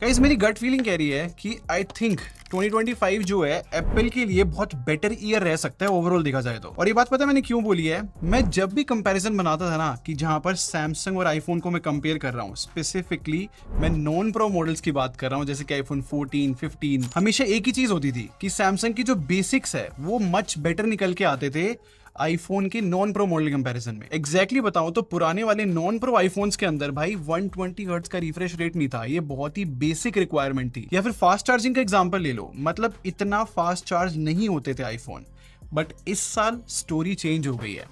Guys मेरी gut feeling कह रही है कि आई थिंक 2025 जो है एप्पल के लिए बहुत बेटर ईयर रह सकता है ओवरऑल देखा जाए तो। और ये बात पता है मैंने क्यों बोली है? मैं जब भी कंपैरिजन बनाता था ना कि जहां पर सैमसंग और आईफोन को मैं कंपेयर कर रहा हूँ, स्पेसिफिकली मैं नॉन प्रो मॉडल्स की बात कर रहा हूँ, जैसे कि आईफोन 14, 15, हमेशा एक ही चीज होती थी कि सैमसंग की जो बेसिक्स है वो मच बेटर निकल के आते थे आईफोन के नॉन प्रो मॉडल कंपैरिजन में। एग्जैक्टली बताऊं तो पुराने वाले नॉन प्रो आईफोन्स के अंदर भाई 120 हर्ट्ज का रिफ्रेश रेट नहीं था, ये बहुत ही बेसिक रिक्वायरमेंट थी। या फिर फास्ट चार्जिंग का एग्जांपल ले लो, मतलब इतना फास्ट चार्ज नहीं होते थे आईफोन। बट इस साल स्टोरी चेंज हो गई है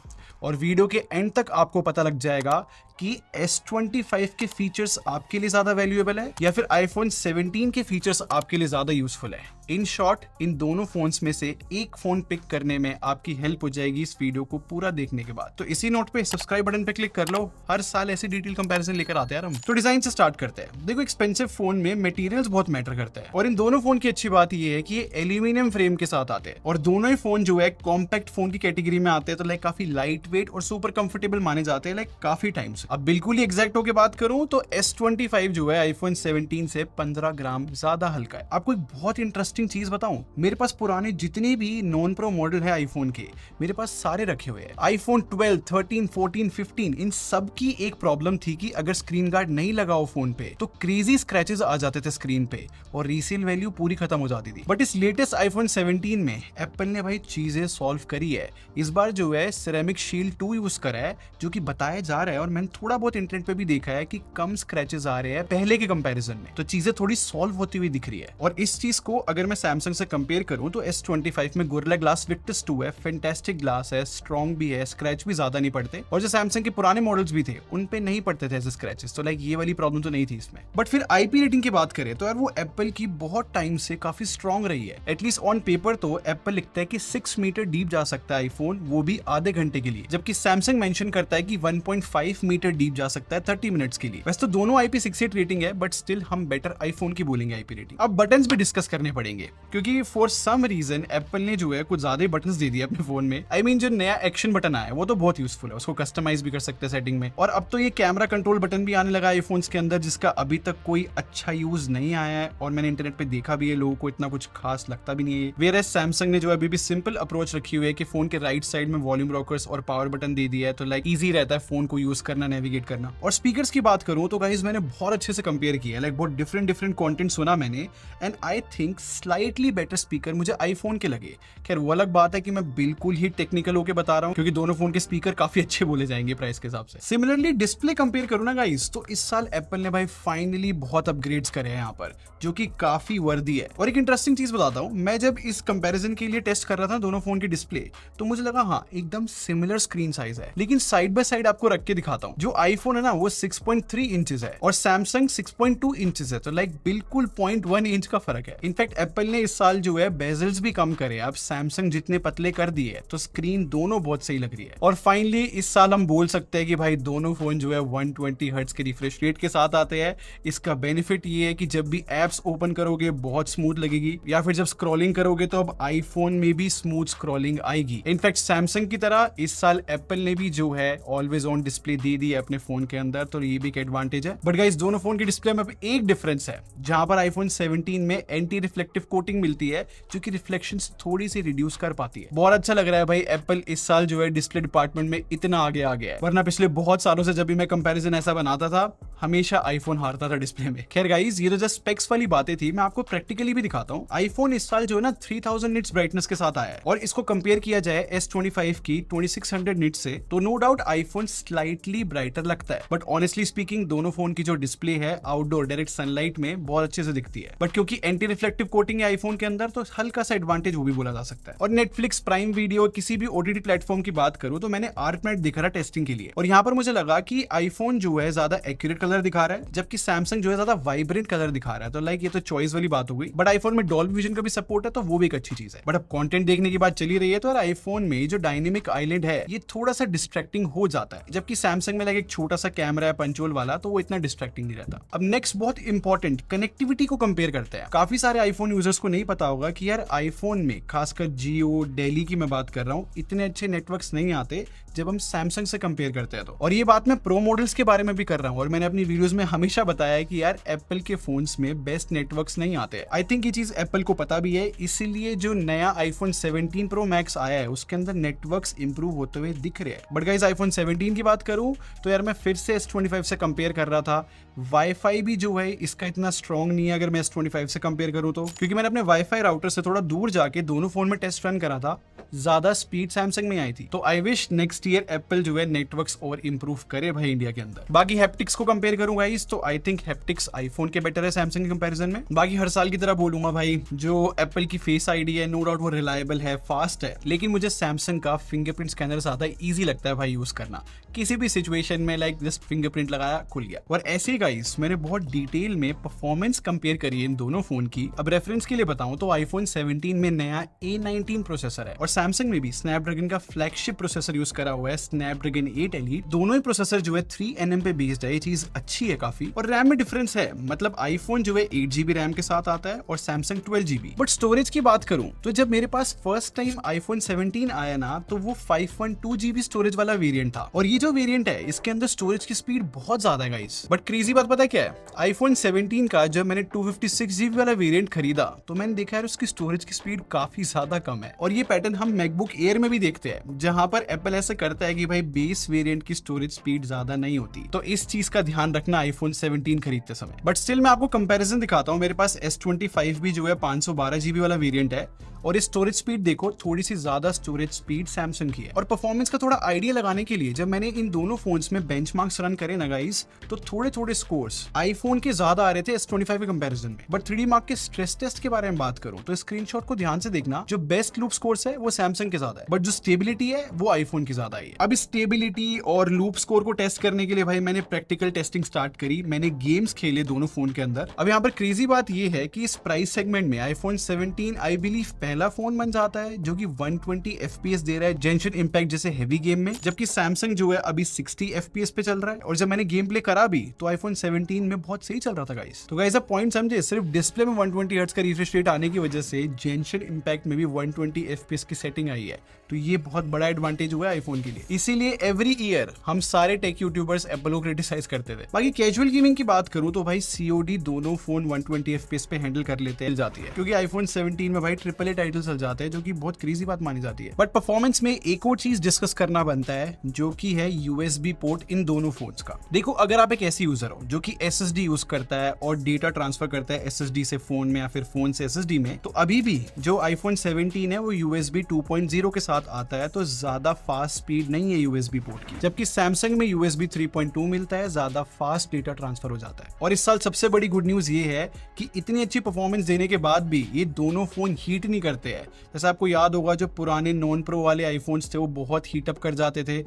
और वीडियो के एंड तक आपको पता लग जाएगा कि S25 के फीचर्स आपके लिए ज्यादा वैल्यूएबल है या फिर आईफोन 17 के फीचर्स आपके लिए ज्यादा यूजफुल है। इन शॉर्ट, इन दोनों फोन्स में से एक फोन पिक करने में आपकी हेल्प हो जाएगी इस वीडियो को पूरा देखने के बाद। तो इसी नोट पे सब्सक्राइब बटन पे क्लिक कर लो, हर साल ऐसी डिटेल कंपैरिजन लेकर आते हैं हम। तो डिजाइन से स्टार्ट करते हैं। देखो, एक्सपेंसिव फोन में मटेरियल्स बहुत मैटर करते हैं और इन दोनों फोन की अच्छी बात ये है कि ये एल्यूमिनियम फ्रेम के साथ आते हैं और दोनों ही फोन जो है कॉम्पैक्ट फोन की कैटेगरी में आते हैं, तो लाइक काफी लाइट वेट और सुपर कंफर्टेबल माने जाते हैं लाइक काफी टाइम से। अब बिल्कुल ही एग्जैक्ट होकर बात करूं तो S25 जो है आईफोन 17 से 15 ग्राम ज्यादा हल्का है। आपको एक बहुत इंटरेस्टिंग चीज बताऊं, मेरे पास पुराने जितने भी नॉन प्रो मॉडल है आईफोन के, मेरे पास सारे रखे हुए हैं। आईफोन 12, 13, 14, 15 इन सब की एक प्रॉब्लम थी कि अगर स्क्रीन गार्ड नहीं लगा हो फोन पे तो क्रेजी स्क्रैचेस आ जाते थे स्क्रीन पे और रीसेल वैल्यू पूरी खत्म हो जाती थी। बट इस लेटेस्ट आईफोन 17 में एप्पल ने भाई चीजें सॉल्व करी है। इस बार जो है सिरेमिक शील्ड 2 यूज करा है, जो कि बताया जा रहा है और मैंने थोड़ा बहुत इंटरनेट पे भी देखा है कि कम स्क्रैचेस आ रहे हैं पहले के कंपैरिजन में, तो चीजें थोड़ी सॉल्व होती हुई दिख रही है। और इस चीज को अगर मैं सैमसंग से कंपेयर करूं तो S25 में गोरिल्ला ग्लास विक्टस 2 है, फैंटास्टिक ग्लास है, स्ट्रॉन्ग भी है, स्क्रैच भी ज्यादा नहीं पड़ते और जो सैमसंग के पुराने मॉडल्स भी थे उन पे नहीं पड़ते थे ऐसे स्क्रैचेस, तो लाइक ये वाली प्रॉब्लम तो नहीं थी इसमें। बट फिर आईपी रेटिंग की बात करें तो यार वो एप्पल की बहुत टाइम से काफी स्ट्रॉन्ग रही है। एटलीस्ट ऑन पेपर तो एप्पल लिखता है कि 6 मीटर डीप जा सकता है आईफोन, वो भी आधे घंटे के लिए, जबकि सैमसंग मेंशन करता है कि 1.5 मीटर डीप जा सकता है 30 मिनट्स के लिए। वैसे तो दोनों IP68 रेटिंग है, बट स्टिल हम बेटर आईफोन की बोलेंगे आईपी रेटिंग। अब बटन्स भी डिस्कस करने पड़ेंगे क्योंकि फॉर सम रीजन एप्पल ने जो है कुछ ज्यादा बटन्स दे दिए अपने फोन में। आई मीन जो नया एक्शन बटन आया है वो तो बहुत यूजफुल है, उसको कस्टमाइज भी कर सकते हैं सेटिंग में। और अब तो ये कैमरा कंट्रोल बटन भी आने लगा आईफोन्स के अंदर, जिसका अभी तक कोई अच्छा यूज नहीं आया है और मैंने इंटरनेट पे देखा भी है, लोगों को इतना कुछ खास लगता भी नहीं है। वेयर एज सैमसंग ने जो अभी भी सिंपल अप्रोच रखी हुई है कि फोन के राइट साइड में वॉल्यूम रॉकर्स और पावर बटन दे दिया है, तो लाइक इजी रहता है फोन को यूज करना, नेविगेट करना। और स्पीकर्स की बात करूं तो गाइस मैंने बहुत अच्छे से कंपेयर किया, लाइक बहुत डिफरेंट कंटेंट सुना मैंने, and I think slightly better speaker मुझे आईफोन के लगे। खैर वो अलग बात है कि मैं बिल्कुल ही टेक्निकल होके बता रहा हूं क्योंकि दोनों फोन के स्पीकर काफी अच्छे बोले जाएंगे प्राइस के हिसाब से। सिमिलरली डिस्प्ले कंपेयर करूं ना गाइस, तो इस साल एप्पल ने भाई फाइनली बहुत अपग्रेड्स करे हैं यहाँ पर, जो कि काफी वर्दी है। और एक इंटरेस्टिंग चीज बताता हूं, मैं जब इस कंपैरिजन के लिए टेस्ट कर रहा था दोनों फोन की डिस्प्ले, तो मुझे लगा हाँ एकदम सिमिलर स्क्रीन साइज है, लेकिन साइड बाय साइड आपको रख के दिखाता हूँ। जो आईफोन है ना वो 6.3 इंचेस है और सैमसंग 6.2 इंचेस है, तो लाइक बिल्कुल 0.1 इंच का फर्क है। इनफैक्ट एप्पल ने इस साल जो है बेजल्स भी कम करे, अब सैमसंग जितने पतले कर दिए, तो स्क्रीन दोनों बहुत सही लग रही है। और फाइनली इस साल हम बोल सकते हैं कि भाई दोनों फोन जो है 120 हर्ट्ज के रिफ्रेश रेट के साथ आते हैं। इसका बेनिफिट ये है कि जब भी एप्स ओपन करोगे बहुत स्मूथ लगेगी, या फिर जब स्क्रॉलिंग करोगे तो अब आईफोन में भी स्मूथ स्क्रॉलिंग आएगी। इनफैक्ट सैमसंग की तरह इस साल एप्पल ने भी जो है ऑलवेज ऑन डिस्प्ले दे दी है अपने फोन के अंदर, तो ये भी एक एडवांटेज है। बट गाइस दोनों फोन की डिस्प्ले में एक डिफरेंस है, जहां पर आईफोन 17 में एंटी रिफ्लेक्टिव कोटिंग मिलती है जो कि रिफ्लेक्शंस थोड़ी सी रिड्यूस कर पाती है। बहुत अच्छा लग रहा है भाई एप्पल इस साल जो है डिस्प्ले डिपार्टमेंट में इतना आगे आ गया है, वरना पिछले बहुत सालों से जब भी मैं कंपैरिजन ऐसा बनाता था हमेशा आईफोन हारता था डिस्प्ले में। खैर गाइस ये तो जस्ट स्पेक्स वाली बातें थी, मैं आपको प्रैक्टिकली भी दिखाता हूं। आईफोन इस साल जो है ना 3000 निट्स ब्राइटनेस के साथ आया है और इसको कंपेयर किया जाए S25 की 2600 निट्स से, तो no doubt iPhone slightly brighter लगता है। बट ऑनेस्टली स्पीकिंग दोनों फोन की जो डिस्प्ले है आउटडोर डायरेक्ट सनलाइट में बहुत अच्छे से दिखती है। बट क्योंकि एंटी रिफ्लेक्टिव कोटिंग है आईफोन के अंदर, तो हल्का सा एडवांटेज वो भी बोला जा सकता है। और नेटफ्लिक्स, प्राइम वीडियो, किसी भी ओटीटी प्लेटफॉर्म की बात करूं तो मैंने आर्कनेट दिखा रहा टेस्टिंग के लिए, और यहाँ पर मुझे लगा कि आईफोन जो है ज्यादा एक्यूरेट कलर दिखा रहा है, जबकि सैमसंग जो है ज्यादा वाइब्रेंट कलर दिखा रहा है। तो लाइक ये तो चॉइस वाली बात हो गई। बट आईफोन में डॉल्बी विजन का भी सपोर्ट है, तो वो भी एक अच्छी चीज है। बट अब कंटेंट देखने की बात चली रही है, तो यार आईफोन में जो डायनेमिक आइलैंड है ये थोड़ा सा डिस्ट्रैक्टिंग हो जाता है, जबकि सैमसंग में में लाइक एक छोटा सा कैमरा है पंचोल वाला, तो वो इतना डिस्ट्रैक्टिंग नहीं रहता। अब नेक्स्ट बहुत इंपॉर्टेंट, कनेक्टिविटी को कंपेयर करते हैं। काफी सारे आईफोन यूजर्स को नहीं पता होगा कि यार आईफोन में खासकर जियो, दिल्ली की मैं बात कर रहा हूँ, इतने अच्छे नेटवर्क्स नहीं आते जब हम सैमसंग से कंपेयर करते हैं तो। और ये बात मैं प्रो मॉडल्स के बारे में भी कर रहा हूँ, और मैंने अपनी वीडियोस में हमेशा बताया है कि यार एप्पल के फोन्स में बेस्ट नेटवर्क्स नहीं आते। आई थिंक ये चीज एप्पल को पता भी है, इसीलिए जो नया आईफोन 17 प्रो मैक्स आया है उसके अंदर नेटवर्क्स इंप्रूव होते हुए दिख रहे हैं। बट गाइस आईफोन 17 की बात करूं तो यार मैं फिर से S25 से कंपेयर कर रहा था। वाईफाई भी जो है इसका इतना स्ट्रॉन्ग नहीं है अगर मैं S25 से कंपेयर करूं तो, क्योंकि मैंने अपने वाईफाई राउटर से थोड़ा दूर जाके दोनों फोन में टेस्ट रन करा था, ज्यादा स्पीड सैमसंग में आई थी। तो I wish next year Apple जो है नेटवर्क्स और इंप्रूव करे भाई इंडिया के अंदर। बाकी हैप्टिक्स को कंपेयर करूं गाइस तो आई थिंक हैप्टिक्स आईफोन के बेटर है सैमसंग के कंपैरिजन में। बाकी हर साल की तरह बोलूंगा भाई, जो एप्पल की फेस आईडी है नो डाउट वो रिलायबल है, फास्ट है, लेकिन मुझे सैमसंग का फिंगरप्रिंट स्कैनर ज्यादा इजी लगता है भाई यूज करना। किसी भी सिचुएशन में लाइक जस्ट फिंगरप्रिंट लगाया खुल गया। और ऐसे ही गाइस मैंने बहुत डिटेल में परफॉर्मेंस कंपेयर करी है इन दोनों फोन की। अब रेफरेंस के लिए बताऊं तो आईफोन 17 में नया A19 प्रोसेसर है, और सैमसंग में भी स्नैपड्रैगन का फ्लैगशिप प्रोसेसर यूज करा हुआ है, स्नैपड्रैगन 8 Elite। दोनों ही प्रोसेसर जो है 3nm पे बेस्ड है, ये चीज अच्छी है काफी। और रैम में डिफरेंस है, मतलब आईफोन जो है 8GB रैम के साथ आता है और सैमसंग 12GB। बट स्टोरेज की बात करूं तो जब मेरे पास फर्स्ट टाइम आईफोन 17 आया ना तो वो 512GB स्टोरेज वाला वेरिएंट था, और ये जो वेरिएंट है इसके अंदर स्टोरेज की स्पीड बहुत ज्यादा है गाइस। बट क्रेजी बात पता है क्या है, आईफोन 17 का जब मैंने 256GB वाला वेरिएंट खरीदा तो मैंने देखा यार उसकी स्टोरेज की स्पीड काफी ज्यादा कम है। और ये पैटर्न हम मैकबुक एयर में भी देखते हैं, जहां पर एप्पल ऐसा करता है कि भाई बेस वेरिएंट की स्टोरेज स्पीड ज्यादा नहीं होती। तो इस चीज का ध्यान रखना आईफोन 17 खरीदते समय। बट स्टिल मैं आपको कंपैरिजन दिखाता हूं, मेरे पास S25 भी जो है 512GB वाला वेरिएंट है, और इस स्टोरेज स्पीड देखो थोड़ी सी ज्यादा स्टोरेज स्पीड सैमसंग की है। और परफॉर्मेंस का थोड़ा आइडिया लगाने के लिए जब मैंने इन दोनों फोन्स में बेंचमार्क्स रन करे ना गाइस, तो थोड़े थोड़े स्कोर्स आईफोन के ज्यादा आ रहे थे S25 के कंपैरिजन में। बट 3D मार्क के स्ट्रेस टेस्ट के बारे में बात करूं तो स्क्रीनशॉट को ध्यान से देखना, जो बेस्ट लूप स्कोर्स है वो सैमसंग के ज्यादा है, बट जो स्टेबिलिटी है वो आईफोन की ज्यादा है। अब स्टेबिलिटी और लूप स्कोर को टेस्ट करने के लिए भाई मैंने प्रैक्टिकल टेस्टिंग स्टार्ट करी, मैंने गेम्स खेले दोनों फोन के अंदर। अब यहाँ पर क्रेजी बात ये है कि इस प्राइस सेगमेंट में आईफोन 17 आई बिलीव पहला फोन बन जाता है जो कि 120 FPS दे रहा है जेंशन इंपैक्ट जैसे हेवी गेम में, जबकि सैमसंग जो है अभी 60 FPS पे चल रहा है। और जब मैंने गेम प्ले करा भी तो आईफोन 17 में बहुत सही चल रहा था गाइस। तो गाइस अब पॉइंट समझे, सिर्फ डिस्प्ले में 120 हर्ट्ज का रिफ्रेश रेट आने की वजह से जेंशन इंपैक्ट में भी 120 FPS की सेटिंग आई है, तो ये बहुत बड़ा एडवांटेज हुआ है आईफोन के लिए। इसीलिए एवरी ईयर हम सारे टेक यूट्यूबर्स एप्पल को क्रिटिसाइज करते थे। बाकी कैजुअल गेमिंग की बात करूं तो भाई COD दोनों फोन 120 FPS पे हैंडल कर लेते हैं जाती है, क्योंकि आईफोन 17 में भाई AAA टाइटल चल जाते हैं, जो कि बहुत क्रेजी बात मानी जाती है। बट परफॉर्मेंस में एक और चीज डिस्कस करना बनता है, जो कि है USB पोर्ट इन दोनों फोन्स का। देखो अगर आप एक ऐसे यूजर हो जो कि SSD यूज करता है और डेटा ट्रांसफर करता है SSD से फोन में या फिर फोन से SSD में, तो अभी भी जो आईफोन 17 है वो USB 2.0 के साथ आता है, तो ज्यादा फास्ट स्पीड नहीं है USB पोर्ट की, जबकि सैमसंग में USB 3.2 मिलता है, ज्यादा फास्ट डेटा ट्रांसफर हो जाता है। और इस साल सबसे बड़ी गुड न्यूज ये है कि इतनी अच्छी परफॉर्मेंस देने के बाद भी ये दोनों फोन हीट नहीं करते हैं। जैसे आपको याद होगा जो पुराने नॉन प्रो वाले आईफोन्स थे वो बहुत हीट अप कर जाते थे,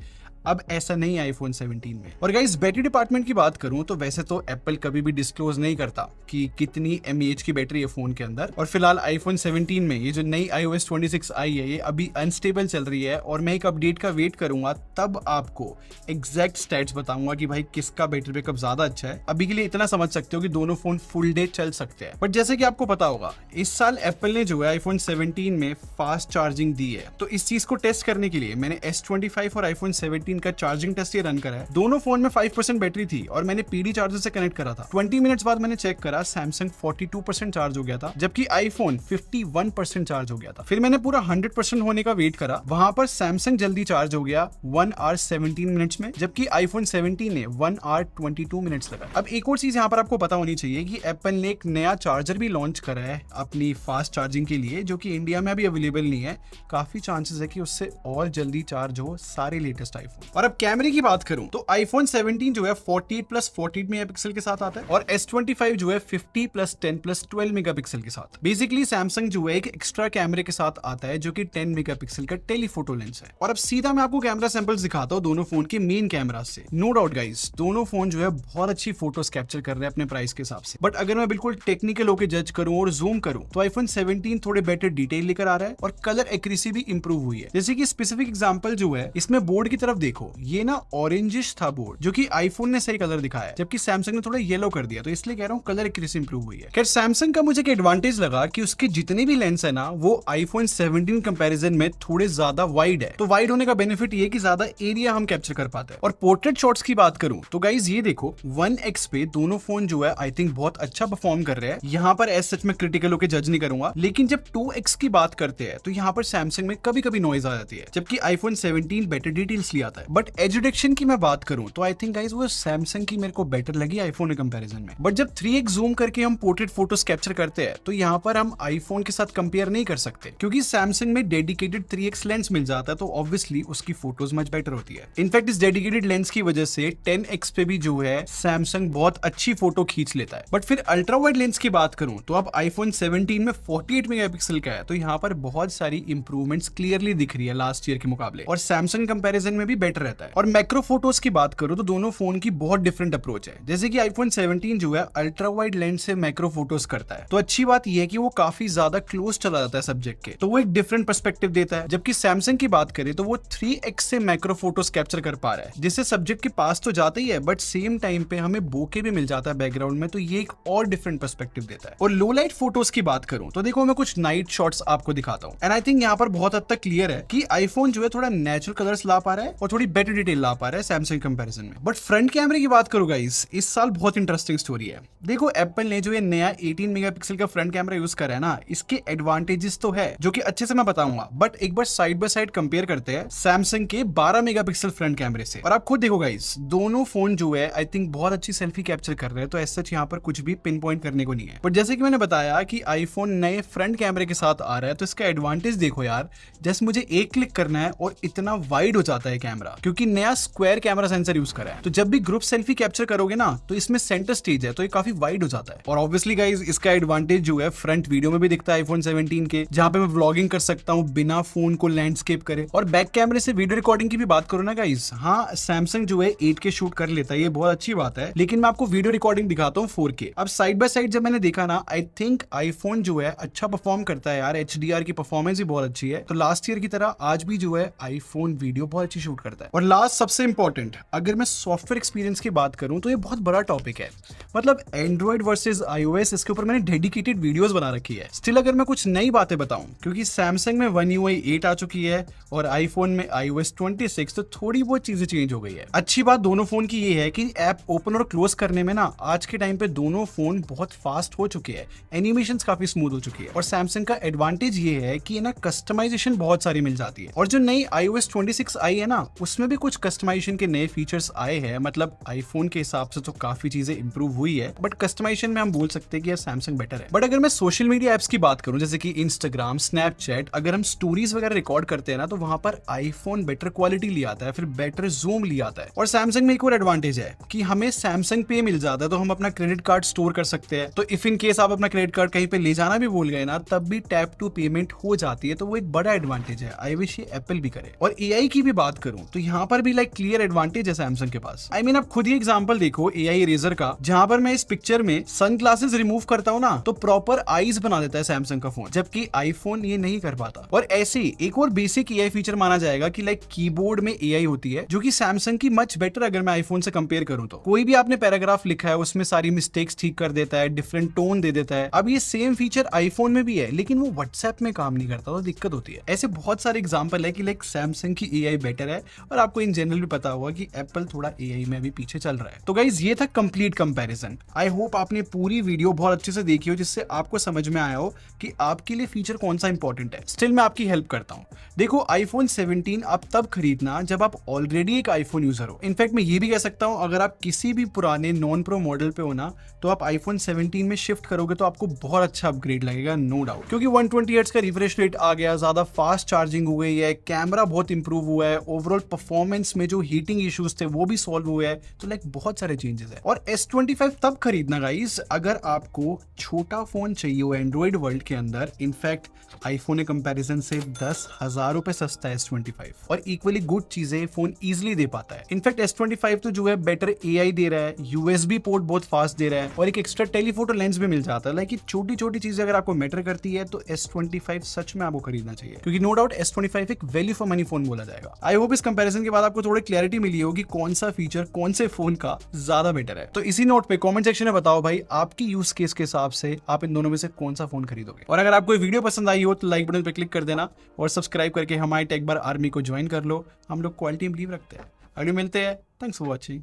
अब ऐसा नहीं है आईफोन 17 में। और गाइस बैटरी डिपार्टमेंट की बात करूं तो वैसे तो एप्पल कभी भी डिस्क्लोज नहीं करता कि कितनी mAh की बैटरी है फोन के अंदर, और फिलहाल आईफोन 17 में ये जो नई iOS 26 आई है ये अभी अनस्टेबल चल रही है, और मैं एक अपडेट का वेट करूंगा तब आपको एग्जैक्ट स्टैट्स बताऊंगा कि भाई किसका बैटरी बैकअप ज्यादा अच्छा है। अभी के लिए इतना समझ सकते हो कि दोनों फोन फुल डे चल सकते हैं। बट जैसे कि आपको पता होगा इस साल एप्पल ने जो है आईफोन 17 में फास्ट चार्जिंग दी है, तो इस चीज को टेस्ट करने के लिए मैंने S25 और आईफोन 17 का चार्जिंग टेस्ट ये रन करा है। दोनों फोन में 5% बैटरी थी और मैंने PD चार्जर से कनेक्ट करा था। 20 मिनट्स बाद मैंने चेक करा, सैमसंग 42% चार्ज हो गया था, जबकि आईफोन 51% चार्ज हो गया था। फिर मैंने पूरा 100% होने का वेट करा, वहां पर सैमसंग जल्दी चार्ज हो गया 1 आवर 17 मिनट्स में, जबकि आईफोन 17 ने 1 आवर 22 मिनट्स लगा। अब एक और चीज यहाँ पर आपको पता होनी चाहिए कि एप्पल ने एक नया चार्जर भी लॉन्च करा है अपनी फास्ट चार्जिंग के लिए, जो कि इंडिया में अभी अवेलेबल नहीं है। काफी चांसेस है कि उससे और जल्दी चार्ज हो सारे लेटेस्ट आईफोन। और अब कैमरे की बात करूं तो आईफोन 17 जो है 48+48 मेगापिक्सल के साथ आता है, और S25 जो है 50+10+12 मेगापिक्सल के साथ। बेसिकली सैमसंग जो है एक एक्स्ट्रा कैमरे के साथ आता है जो कि 10 मेगापिक्सल का टेलीफोटो लेंस है। और अब सीधा मैं आपको कैमरा सैंपल्स दिखाता हूं दोनों फोन के मेन कैमरा से। नो डाउट गाइस दोनों फोन जो है बहुत अच्छी फोटोज कैप्चर कर रहे हैं अपने प्राइस के हिसाब से, बट अगर मैं बिल्कुल टेक्निकल होकर जज करूं और जूम करूं तो आईफोन 17 थोड़े बेटर डिटेल लेकर आ रहा है और कलर एक्यूरेसी भी इंप्रूव हुई है। जैसे कि स्पेसिफिक एग्जांपल जो है इसमें बोर्ड की तरफ देखो, ये ना ऑरेंजिश था बोर्ड, जो कि आईफोन ने सही कलर दिखाया, जबकि सैमसंग ने थोड़ा येलो कर दिया, तो इसलिए कह रहा हूँ कलर एक्यूरेसी इंप्रूव हुई है। खैर सैमसंग का मुझे एक एडवांटेज लगा कि उसके जितने भी लेंस है ना वो आईफोन 17 कंपैरिजन में थोड़े ज्यादा वाइड है। तो वाइड होने का बेनिफिट ये कि ज्यादा एरिया हम कैप्चर कर पाते हैं। और पोर्ट्रेट शॉट्स की बात करूं तो गाइज ये देखो 1x पे दोनों फोन जो है आई थिंक बहुत अच्छा परफॉर्म कर रहे हैं। यहाँ पर एज सच में क्रिटिकल होकर जज नहीं करूंगा, लेकिन जब 2x की बात करते हैं तो यहाँ पर सैमसंग में कभी कभी नॉइज आ जाती है, जबकि आईफोन 17 बेटर डिटेल्स ले आता है। बट एज डिटेक्शन की मैं बात करूं तो आई थिंक गाइज वो सैमसंग की मेरे को बेटर लगी आईफोन के कंपैरिजन में। बट जब 3x जूम करके हम पोर्ट्रेट फोटोज कैप्चर करते हैं तो यहाँ पर हम आईफोन के साथ कंपेयर नहीं कर सकते, क्योंकि सैमसंग में डेडिकेटेड 3x लेंस मिल जाता है, तो ऑब्वियसली उसकी फोटोज मच बेटर होती है। इनफैक्ट इस डेडिकेटेड लेंस की वजह से 10x पे भी जो है सैमसंग बहुत अच्छी फोटो खींच लेता है। बट फिर अल्ट्रा वाइड लेंस की बात करूं तो अब आईफोन 17 में 48 मेगापिक्सल का है, तो यहाँ पर बहुत सारी इंप्रूवमेंट्स क्लियरली दिख रही है लास्ट ईयर के मुकाबले, और सैमसंग कंपैरिजन में भी बेटर रहता है। और मैक्रो फोटोज की बात करूं तो दोनों फोन की बहुत डिफरेंट अप्रोच है। जैसे कि आईफोन 17 जो है अल्ट्रा वाइड लेंस से मैक्रो फोटोज करता है, तो अच्छी बात यह है कि वो काफी ज्यादा क्लोज चला जाता है सब्जेक्ट के, तो वो एक डिफरेंट पर्सपेक्टिव देता है। जबकि सैमसंग की बात करें तो वो 3x से मैक्रो फोटोज कैप्चर कर पा रहा है, जिससे सब्जेक्ट के पास तो जाता ही है बट सेम टाइम पे हमें बोके भी मिल जाता है बैकग्राउंड में, तो ये एक और डिफरेंट पर्सपेक्टिव देता है। और लो लाइट फोटोज की बात करूं तो देखो मैं कुछ नाइट शॉट्स आपको दिखाता हूं, एंड आई थिंक यहाँ पर बहुत हद तक क्लियर है कि आईफोन जो है थोड़ा नेचुरल कलर्स ला पा रहा है और थोड़ी बेटर डिटेल ला पा रहा है सैमसंग कंपैरिजन में। बट फ्रंट कैमरे की बात करूं गाइस, इस साल बहुत इंटरेस्टिंग स्टोरी है। देखो एप्पल ने जो ये नया 18 मेगापिक्सल का फ्रंट कैमरा यूज करा है ना, इसके एडवांटेजेस तो है जो कि अच्छे से मैं बताऊंगा, बट एक बार साइड बाय साइड कंपेयर करते हैं सैमसंग के 12 मेगापिक्सल फ्रंट कैमरे से, और आप खुद देखो गाइस दोनों फोन जो है आई थिंक बहुत अच्छी सेल्फी कैप्चर कर रहे हैं, तो ऐसा यहाँ पर कुछ भी पिन पॉइंट करने को नहीं है। बट जैसे कि मैंने बताया कि आईफोन नए फ्रंट कैमरे के साथ आ रहा है, तो इसका एडवांटेज देखो यार, जस्ट मुझे एक क्लिक करना है और इतना वाइड हो जाता है कैमरा, क्योंकि नया स्क्वायर कैमरा सेंसर यूज करा है। तो जब भी ग्रुप सेल्फी कैप्चर करोगे ना तो इसमें सेंटर स्टेज है, तो ये काफी वाइड हो जाता है। और ऑब्वियसली गाइस इसका एडवांटेज जो है फ्रंट वीडियो में भी दिखता है आईफोन 17 के, जहां पे मैं व्लॉगिंग कर सकता हूं बिना फोन को लैंडस्केप करे। और बैक कैमरे से वीडियो रिकॉर्डिंग की भी बात करो ना गाइस, हाँ सैमसंग जो है 8K शूट कर लेता है, ये बहुत अच्छी बात है, लेकिन मैं आपको वीडियो रिकॉर्डिंग दिखाता हूँ 4K। अब साइड बाय साइड जब मैंने देखा ना, आई थिंक आईफोन जो है अच्छा परफॉर्म करता है यार, HDR की परफॉर्मेंस भी बहुत अच्छी है, तो लास्ट ईयर की तरह आज भी जो है आईफोन वीडियो बहुत अच्छी शूट करता है। और लास्ट सबसे इंपॉर्टेंट, अगर मैं सॉफ्टवेयर एक्सपीरियंस की बात करूं तो ये बहुत बड़ा टॉपिक है, मतलब एंड्रॉइड वर्सेस iOS, इसके ऊपर मैंने डेडिकेटेड वीडियोस बना रखी है। स्टिल अगर मैं कुछ नई बातें बताऊं, क्योंकि सैमसंग में One UI 8 आ चुकी है और आईफोन में iOS 26, तो थोड़ी बहुत चीजें चेंज हो गई है। अच्छी बात दोनों फोन की ये है कि ऐप ओपन और क्लोज करने में ना आज के टाइम पे दोनों फोन बहुत फास्ट हो चुके हैं, एनिमेशंस काफी स्मूथ हो चुकी है। और सैमसंग का एडवांटेज ये है कि ना कस्टमाइजेशन बहुत सारी मिल जाती है, और जो नई iOS 26 आई है ना उसमें भी कुछ कस्टमाइजेशन के नए फीचर्स आए हैं, मतलब आईफोन के हिसाब से तो काफी चीजें इंप्रूव हुई है, बट कस्टमाइजेशन में हम बोल सकते हैं कि सैमसंग बेटर है। बट अगर मैं सोशल मीडिया एप्स की बात करूं जैसे कि इंस्टाग्राम, स्नैपचैट, अगर हम स्टोरीज वगैरह रिकॉर्ड करते हैं ना तो वहां पर आईफोन बेटर क्वालिटी ले आता है, फिर बेटर जूम ले आता है। और सैमसंग में एक और एडवांटेज है कि हमें सैमसंग पे मिल जाता है, तो हम अपना क्रेडिट कार्ड स्टोर कर सकते हैं, तो इफ इन केस आप अपना क्रेडिट कार्ड कहीं पे ले जाना भी भूल गए ना तब भी टैप टू पेमेंट हो जाती है, तो वो एक बड़ा एडवांटेज है। आई विश ये एप्पल भी करे। और एआई की भी बात करूं तो यहाँ पर भी लाइक क्लियर एडवांटेज है सैमसंग के पास। आई मीन आप खुद ही एग्जांपल देखो एआई इरेजर का, जहां पर मैं इस पिक्चर में सनग्लासेस रिमूव करता हूं ना तो प्रॉपर आईज बना देता है सैमसंग का फोन, जबकि आईफोन ये नहीं कर पाता। और ऐसे एक और बेसिक एआई फीचर माना जाएगा कि लाइक कीबोर्ड में एआई होती है जो कि सैमसंग की मच बेटर अगर मैं आईफोन से कंपेयर करूं तो। कोई भी आपने पैराग्राफ लिखा है उसमें सारी मिस्टेक्स ठीक कर देता है, डिफरेंट टोन दे देता है। अब ये सेम फीचर आईफोन में भी है, लेकिन वो व्हाट्सएप में काम नहीं करता, तो दिक्कत होती है। ऐसे बहुत सारे एग्जांपल है कि लाइक सैमसंग की एआई बेटर है, और आपको इन जनरल भी पता होगा कि एप्पल थोड़ा एआई में भी पीछे चल रहा है। तो गाइज ये था कंप्लीट कंपैरिजन। आई होप आपने पूरी वीडियो बहुत अच्छे से देखी हो, जिससे आपको समझ में आया हो कि आपके लिए फीचर कौन सा इंपॉर्टेंट है। स्टिल मैं आपकी हेल्प करता हूं। देखो आईफोन 17 आप तब खरीदना जब आप ऑलरेडी एक आईफोन यूजर हो। इनफैक्ट मैं ये भी कह सकता हूं अगर आप किसी भी पुराने नॉन प्रो मॉडल पे हो ना तो आप आईफोन 17 में शिफ्ट करोगे तो आपको बहुत अच्छा अपग्रेड लगेगा, नो डाउट, क्योंकि 120 हर्ट्ज का रिफ्रेश रेट आ गया, ज्यादा फास्ट चार्जिंग हो गई है, कैमरा बहुत इंप्रूव हुआ है, ओवरऑल परफॉर्मेंस में जो हीटिंग इश्यूज थे वो भी सॉल्व हुए हैं, तो लाइक बहुत सारे चेंजेस है। और S25 तब खरीदना गाइस अगर आपको छोटा फोन चाहिए हो एंड्रॉइड वर्ल्ड के अंदर। इनफैक्ट आईफोन के कंपैरिजन से 10,000 रुपए सस्ता है S25, और इक्वली गुड चीजें फोन इजिली दे पाता है। इनफैक्ट S25 तो जो है बेटर एआई दे रहा है, USB पोर्ट बहुत फास्ट दे रहा है, और एक एक्स्ट्रा टेलीफोटो लेंस भी मिल जाता है। लाइक छोटी छोटी चीजें अगर आपको मैटर करती है तो S25 सच में आपको खरीदना चाहिए, क्योंकि नो डाउट S25 एक वैल्यू फॉर मनी फोन बोला जाएगा। आई होप इस कंपैरिजन के बाद आपको थोड़ी क्लैरिटी मिली होगी कौन सा फीचर कौन से फोन का ज्यादा बेटर है। तो इसी नोट पे कमेंट सेक्शन में बताओ भाई आपकी यूज केस के हिसाब से आप इन दोनों में से कौन सा फोन खरीदोगे। और अगर आपको वीडियो पसंद आई हो तो लाइक बटन पे क्लिक कर देना और सब्सक्राइब करके हमारी टेक बार आर्मी को ज्वाइन कर लो। हम लोग क्वालिटी में बिलीव रखते हैं। अगले मिलते हैं। Thanks for watching.